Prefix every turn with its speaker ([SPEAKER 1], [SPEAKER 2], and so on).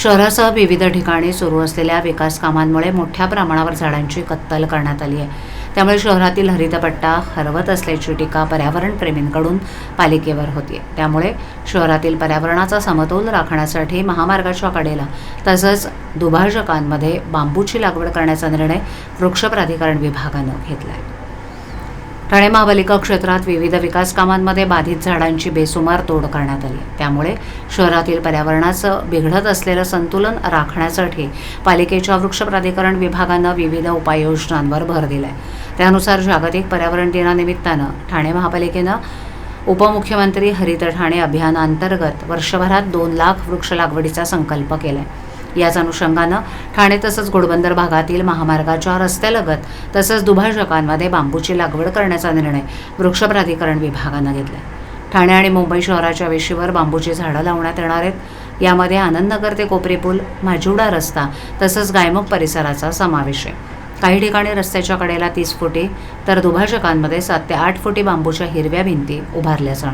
[SPEAKER 1] शहरासह विविध ठिकाणी सुरू असलेल्या विकास कामांमुळे मोठ्या प्रमाणावर झाडांची कत्तल करण्यात आली आहे. त्यामुळे शहरातील हरितपट्टा हरवत असल्याची टीका पर्यावरणप्रेमींकडून पालिकेवर होती. त्यामुळे शहरातील पर्यावरणाचा समतोल राखण्यासाठी महामार्गाच्या कडेला तसंच दुभाजकांमध्ये बांबूची लागवड करण्याचा निर्णय वृक्ष प्राधिकरण विभागानं घेतला आहे. ठाणे महापालिका क्षेत्रात विविध विकास कामांमध्ये बाधित झाडांची बेसुमार तोड करण्यात आली. त्यामुळे शहरातील पर्यावरणाचं बिघडत असलेलं संतुलन राखण्यासाठी पालिकेच्या वृक्ष प्राधिकरण विभागानं विविध उपाययोजनांवर भर दिलाय. त्यानुसार जागतिक पर्यावरण दिनानिमित्तानं ठाणे महापालिकेनं उपमुख्यमंत्री हरित ठाणे अभियानाअंतर्गत वर्षभरात 2 लाख वृक्ष लागवडीचा संकल्प केलाय. याच अनुषंगानं ठाणे तसंच घोडबंदर भागातील महामार्गाच्या रस्त्यालगत तसंच दुभाजकांमध्ये बांबूची लागवड करण्याचा निर्णय वृक्ष प्राधिकरण विभागानं घेतला. ठाणे आणि मुंबई शहराच्या वेशीवर बांबूची झाडं लावण्यात येणार आहेत. यामध्ये आनंदनगर ते कोपरी पूल, माजिवडा रस्ता तसंच गायमुख परिसराचा समावेश आहे. काही ठिकाणी रस्त्याच्या कडेला 30 फुटी तर दुभाजकांमध्ये 7 ते 8 फुटी बांबूच्या हिरव्या भिंती उभारल्या जाणार.